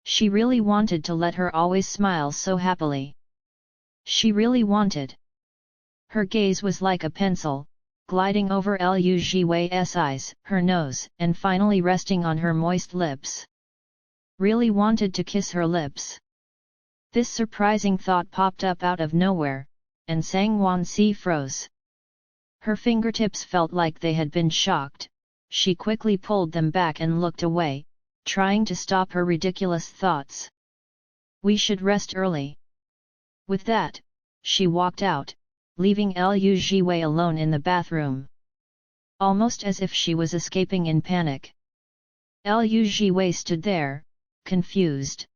She really wanted to let her always smile so happily. She really wanted. Her gaze was like a pencil, gliding over Liu Jiwei's eyes, her nose, and finally resting on her moist lips. Really wanted to kiss her lips. This surprising thought popped up out of nowhere, and Sang Wanxi froze. Her fingertips felt like they had been shocked. She quickly pulled them back and looked away, trying to stop her ridiculous thoughts. We should rest early. With that, she walked out, leaving Liu Jiwei alone in the bathroom. Almost as if she was escaping in panic. Liu Jiwei stood there, confused.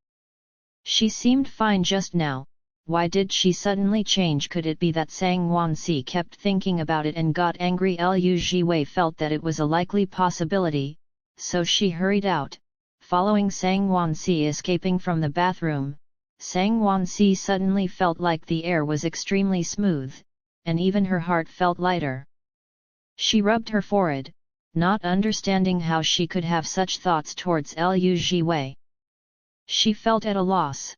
She seemed fine just now. Why did she suddenly change? Could it be that Sang Wanxi kept thinking about it and got angry? Liu Jiwei felt that it was a likely possibility, so she hurried out, following Sang Wanxi escaping from the bathroom. Sang Wanxi suddenly felt like the air was extremely smooth, and even her heart felt lighter. She rubbed her forehead, not understanding how she could have such thoughts towards Liu Jiwei. She felt at a loss.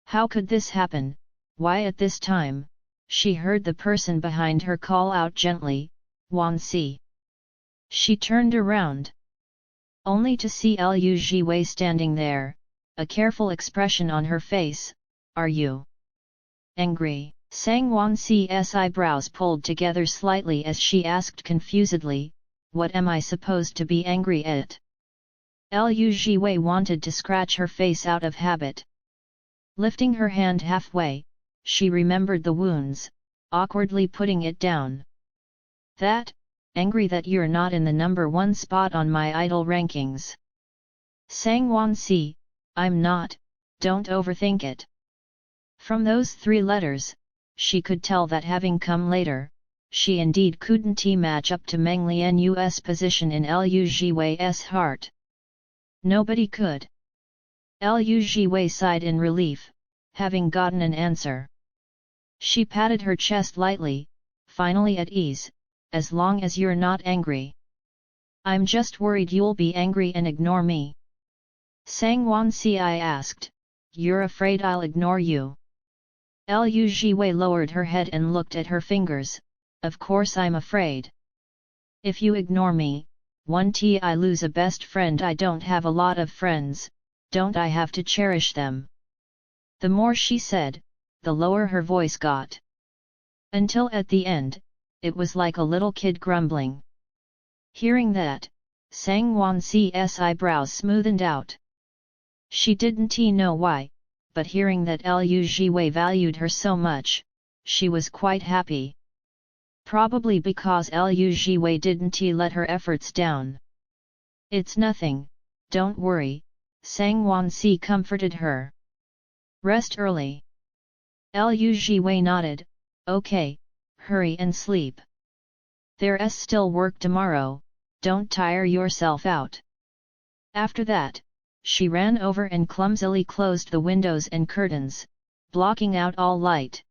How could this happen? Why at this time? She heard the person behind her call out gently, Wanxi. She turned around, only to see Liu Jiwei standing there, a careful expression on her face. Are you angry? Sang Wanxi's eyebrows pulled together slightly as she asked confusedly, what am I supposed to be angry at? Liu Jiwei wanted to scratch her face out of habit. Lifting her hand halfway, she remembered the wounds, awkwardly putting it down. Angry that you're not in the number 1 spot on my idol rankings. Sang Wanxi, I'm not, don't overthink it. From those 3 letters, she could tell that having come later, she indeed couldn't match up to Meng Lian's position in Liu Jiwei's heart. Nobody could. Liu Jiwei sighed in relief, having gotten an answer. She patted her chest lightly, finally at ease, as long as you're not angry. I'm just worried you'll be angry and ignore me. Sang Wanxi asked, you're afraid I'll ignore you? Liu Jiwei lowered her head and looked at her fingers, of course I'm afraid. If you ignore me, I lose a best friend. I don't have a lot of friends, don't I have to cherish them? The more she said, the lower her voice got. Until at the end, it was like a little kid grumbling. Hearing that, Sang Wanxi's eyebrows smoothened out. She didn't know why, but hearing that Liu Jiwei valued her so much, she was quite happy. Probably because Liu Jiwei didn't let her efforts down. It's nothing, don't worry, Sang Wanxi comforted her. Rest early. Liu Jiwei nodded, okay, hurry and sleep. There's still work tomorrow, don't tire yourself out. After that, she ran over and clumsily closed the windows and curtains, blocking out all light.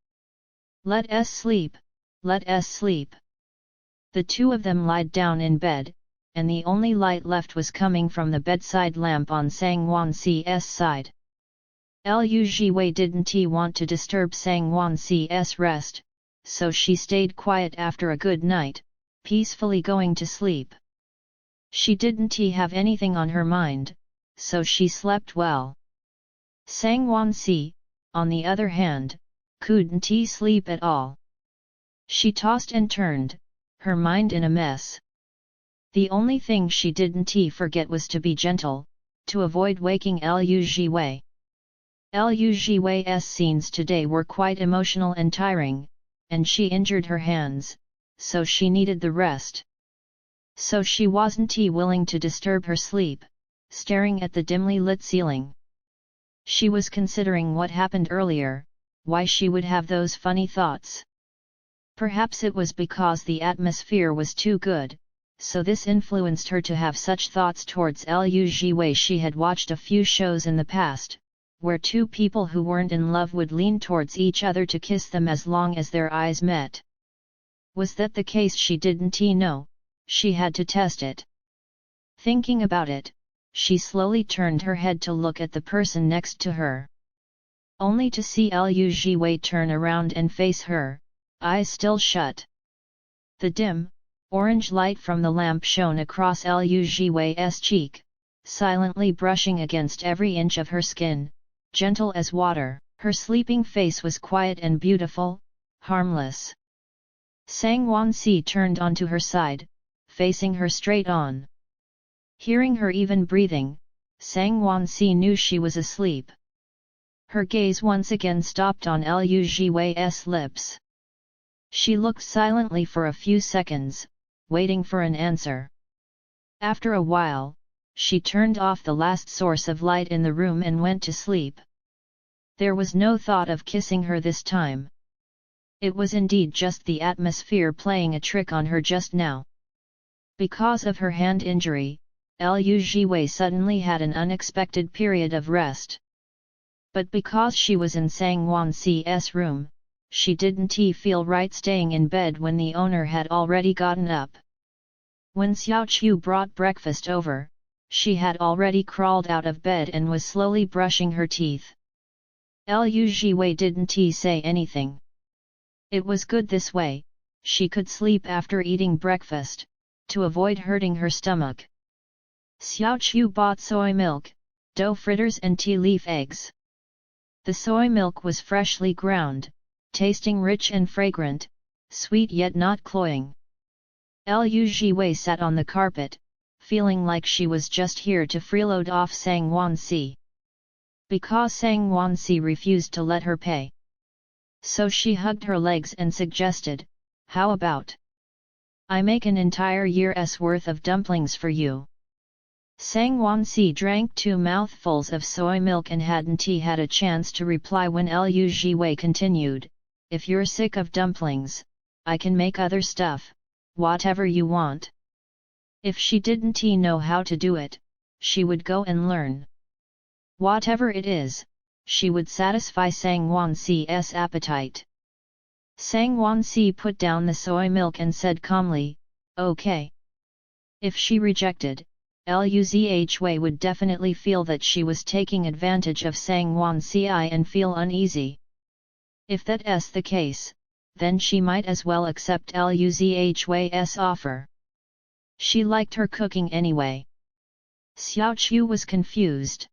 Let us sleep, let us sleep. The 2 of them lied down in bed, and the only light left was coming from the bedside lamp on Sang Wanxi's side. Liu Jiwei didn't want to disturb Sang Wanxi's rest, so she stayed quiet after a good night, peacefully going to sleep. She didn't have anything on her mind, so she slept well. Sang Wanxi, on the other hand, couldn't sleep at all. She tossed and turned, her mind in a mess. The only thing she didn't forget was to be gentle, to avoid waking Liu Jiwei. Liu Jiwei's scenes today were quite emotional and tiring, and she injured her hands, so she needed the rest. So she wasn't willing to disturb her sleep, staring at the dimly lit ceiling. She was considering what happened earlier, why she would have those funny thoughts. Perhaps it was because the atmosphere was too good, so this influenced her to have such thoughts towards Liu Jiwei. She had watched a few shows in the past, where two people who weren't in love would lean towards each other to kiss them as long as their eyes met. Was that the case? She didn't know, she had to test it. Thinking about it, she slowly turned her head to look at the person next to her. Only to see Liu Jiwei turn around and face her, eyes still shut. The dim, orange light from the lamp shone across Liu Jiwei's cheek, silently brushing against every inch of her skin, gentle as water. Her sleeping face was quiet and beautiful, harmless. Sang Wansi turned onto her side, facing her straight on. Hearing her even breathing, Sang Wansi knew she was asleep. Her gaze once again stopped on Liu Jiwei's lips. She looked silently for a few seconds, waiting for an answer. After a while, she turned off the last source of light in the room and went to sleep. There was no thought of kissing her this time. It was indeed just the atmosphere playing a trick on her just now. Because of her hand injury, Liu Jiwei suddenly had an unexpected period of rest. But because she was in Sang Wansi's room, she didn't feel right staying in bed when the owner had already gotten up. When Xiao Qiu brought breakfast over, she had already crawled out of bed and was slowly brushing her teeth. Liu Jiwei didn't say anything. It was good this way, she could sleep after eating breakfast, to avoid hurting her stomach. Xiao Qiu bought soy milk, dough fritters and tea leaf eggs. The soy milk was freshly ground, tasting rich and fragrant, sweet yet not cloying. Liu Jiwei sat on the carpet, feeling like she was just here to freeload off Sang Wansi. Because Sang Wansi refused to let her pay. So she hugged her legs and suggested, "How about I make an entire year's worth of dumplings for you?" Sang Wansi drank 2 mouthfuls of soy milk and hadn't had a chance to reply when Liu Jiwei continued, "If you're sick of dumplings, I can make other stuff, whatever you want." If she didn't know how to do it, she would go and learn. Whatever it is, she would satisfy Sang Wansi's appetite. Sang Wansi put down the soy milk and said calmly, "Okay." If she rejected, Liu Zhui would definitely feel that she was taking advantage of Sang Wansi and feel uneasy. If that's the case, then she might as well accept Liu Zhui's offer. She liked her cooking anyway. Xiao Qiu was confused.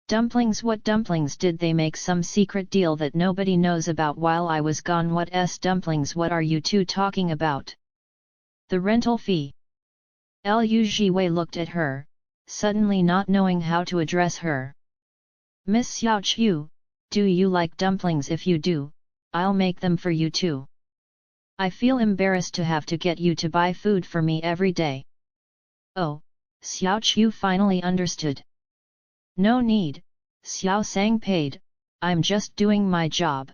"Dumplings? What dumplings? Did they make some secret deal that nobody knows about while I was gone? What's dumplings? What are you two talking about?" "The rental fee." Liu Jiwei looked at her, suddenly not knowing how to address her. "Miss Xiao Qiu, do you like dumplings? If you do, I'll make them for you too. I feel embarrassed to have to get you to buy food for me every day." "Oh," Xiao Qiu finally understood. "No need," Xiao Sang paid, "I'm just doing my job."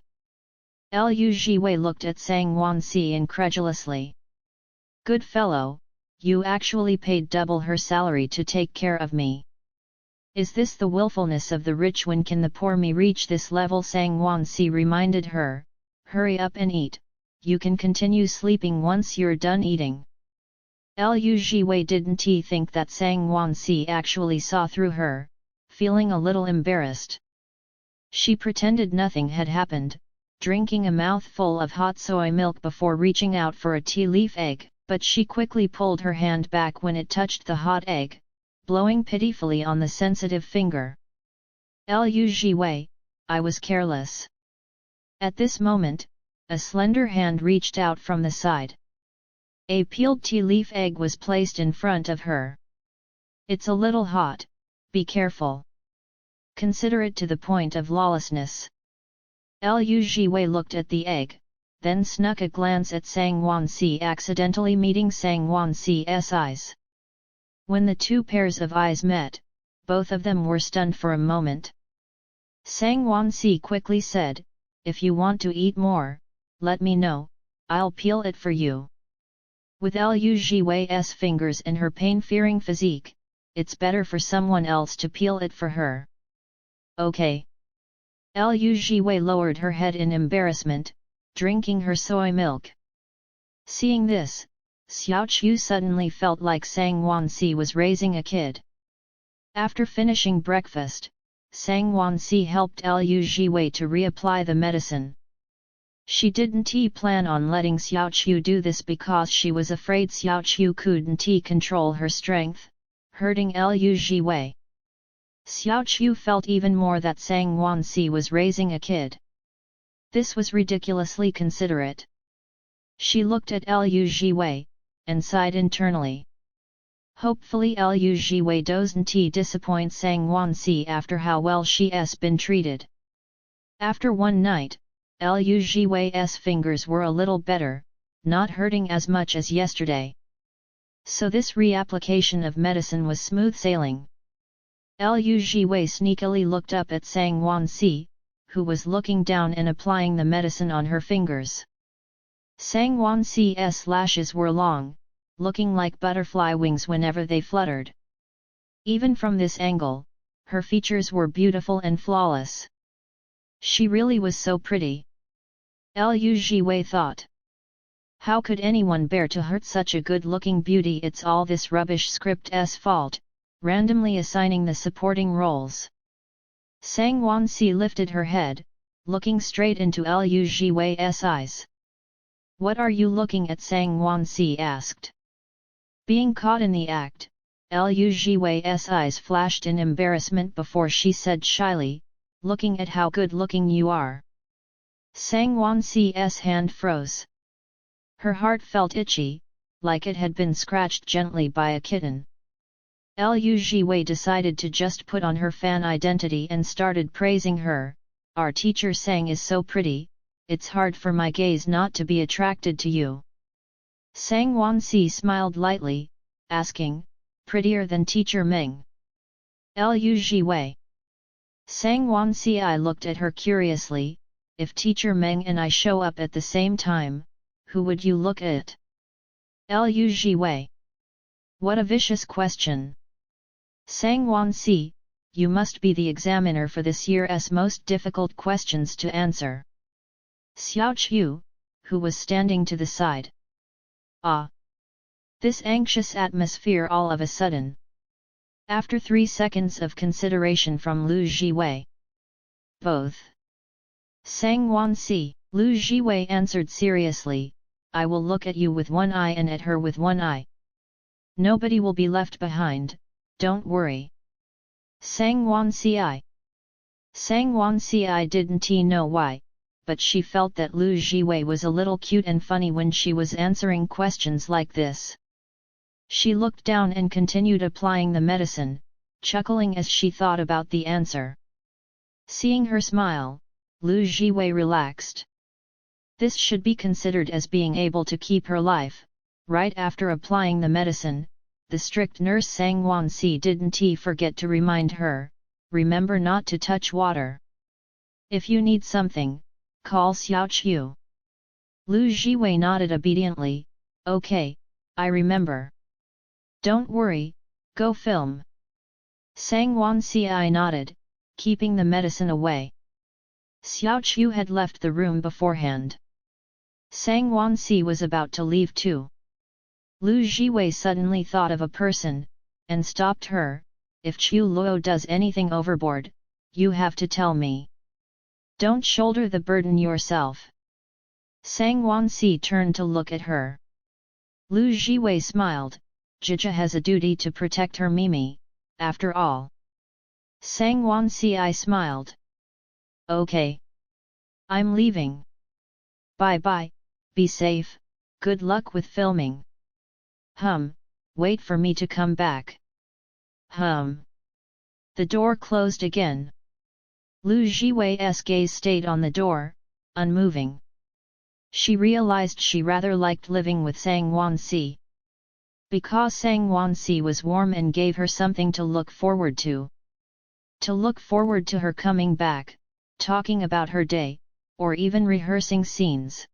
Liu Jiwei looked at Sang Wansi incredulously. "Good fellow, you actually paid double her salary to take care of me. Is this the willfulness of the rich? When can the poor me reach this level?" Sang Wansi reminded her, "Hurry up and eat, you can continue sleeping once you're done eating." Liu Jiwei didn't think that Sang Wansi actually saw through her, feeling a little embarrassed. She pretended nothing had happened, drinking a mouthful of hot soy milk before reaching out for a tea leaf egg, but she quickly pulled her hand back when it touched the hot egg, blowing pitifully on the sensitive finger. "Liu Jiwei, I was careless." At this moment, a slender hand reached out from the side. A peeled tea leaf egg was placed in front of her. It's a little hot, be careful. Consider it to the point of lawlessness. Lu Jiwei looked at the egg, then snuck a glance at Sang Wansi, accidentally meeting Sang Wansi's eyes. When the two pairs of eyes met, both of them were stunned for a moment. Sang Wansi quickly said, "If you want to eat more, let me know, I'll peel it for you." With Lu Jiwei's fingers and her pain-fearing physique, it's better for someone else to peel it for her. Okay. Lu Jiwei lowered her head in embarrassment, drinking her soy milk. Seeing this, Xiao Qiu suddenly felt like Sang Wansi was raising a kid. After finishing breakfast, Sang Wansi helped Lu Jiwei to reapply the medicine. She didn't plan on letting Xiao Qiu do this because she was afraid Xiao Qiu couldn't control her strength, hurting Lu Jiwei. Xiao Qiu felt even more that Sang Wansi was raising a kid. This was ridiculously considerate. She looked at Lu Jiwei, and sighed internally. Hopefully Lu Jiwei doesn't disappoint Sang Wansi after how well she's been treated. After one night, Lu Jiwei's fingers were a little better, not hurting as much as yesterday. So this reapplication of medicine was smooth sailing. Lu Jiwei sneakily looked up at Sang Wansi, who was looking down and applying the medicine on her fingers. Sang Wansi's lashes were long, looking like butterfly wings whenever they fluttered. Even from this angle, her features were beautiful and flawless. She really was so pretty. Lu Jiwei thought. How could anyone bear to hurt such a good-looking beauty? It's all this rubbish script's fault, randomly assigning the supporting roles. Sang Wansi lifted her head, looking straight into Lu Jiwei's eyes. "What are you looking at?" Sang Wansi asked. Being caught in the act, Lu Jiwei's eyes flashed in embarrassment before she said shyly, "Looking at how good-looking you are." Sang Wansi's hand froze. Her heart felt itchy, like it had been scratched gently by a kitten. Lu Jiwei decided to just put on her fan identity and started praising her. "Our teacher Sang is so pretty, it's hard for my gaze not to be attracted to you." Sang Wansi smiled lightly, asking, "Prettier than Teacher Meng?" Lu Jiwei. Sang Wansi looked at her curiously. "If Teacher Meng and I show up at the same time, who would you look at?" Lu Jiwei. What a vicious question! Sang Wansi, you must be the examiner for this year's most difficult questions to answer. Xiao Qiu, who was standing to the side. Ah! This anxious atmosphere all of a sudden. After 3 seconds of consideration from Lu Jiwei. Both. Sang Wansi. Lu Jiwei answered seriously, "I will look at you with one eye and at her with one eye. Nobody will be left behind, don't worry." Sang Wansi. Sang Wansi didn't know why, but she felt that Lu Jiwei was a little cute and funny when she was answering questions like this. She looked down and continued applying the medicine, chuckling as she thought about the answer. Seeing her smile, Lu Jiwei relaxed. This should be considered as being able to keep her life. Right after applying the medicine, the strict nurse Sang Wansi didn't forget to remind her, "Remember not to touch water. If you need something, call Xiao Qiu." Lu Jiwei nodded obediently, "Okay, I remember." "Don't worry, go film." Sang Wansi nodded, keeping the medicine away. Xiao Qiu had left the room beforehand. Sang Wansi was about to leave too. Lu Jiwei suddenly thought of a person, and stopped her. "If Qiu Luo does anything overboard, you have to tell me. Don't shoulder the burden yourself." Sang Wansi turned to look at her. Lu Jiwei smiled, "Jija has a duty to protect her Mimi, after all." Sang Wansi smiled. "Okay. I'm leaving. Bye bye, be safe, good luck with filming." Wait for me to come back. The door closed again. Lu Jiwei's gaze stayed on the door, unmoving. She realized she rather liked living with Sang Wansi. Because Sang Wansi was warm and gave her something to look forward to. To look forward to her coming back, talking about her day, or even rehearsing scenes.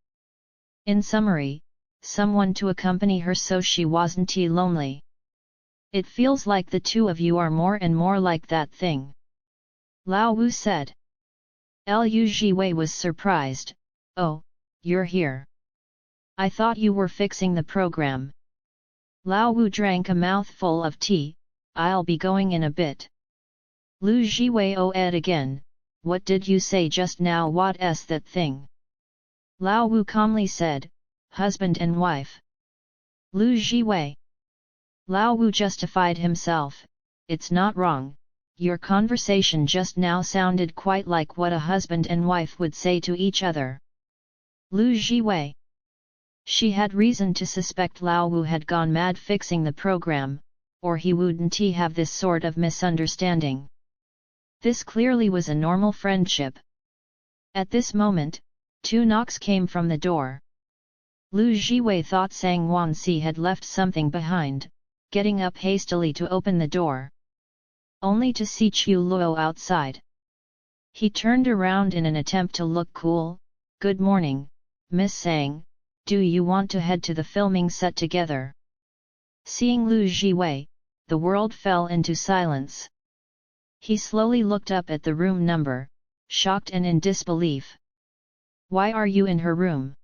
In summary, someone to accompany her so she wasn't lonely. It feels like the two of you are more and more like that thing. Lao Wu said. Lu Jiwei was surprised. Oh, you're here. I thought you were fixing the program. Lao Wu drank a mouthful of tea. I'll be going in a bit. Lu Jiwei oed again. What did you say just now? What's that thing? Lao Wu calmly said, husband and wife. Lu Jiwei. Lao Wu justified himself, it's not wrong, your conversation just now sounded quite like what a husband and wife would say to each other. Lu Jiwei. She had reason to suspect Lao Wu had gone mad fixing the program, or he wouldn't have this sort of misunderstanding. This clearly was a normal friendship. At this moment, 2 knocks came from the door. Lu Jiwei thought Sang Wansi had left something behind, getting up hastily to open the door. Only to see Chu Luo outside. He turned around in an attempt to look cool. Good morning, Miss Sang, do you want to head to the filming set together? Seeing Lu Jiwei, the world fell into silence. He slowly looked up at the room number, shocked and in disbelief. Why are you in her room?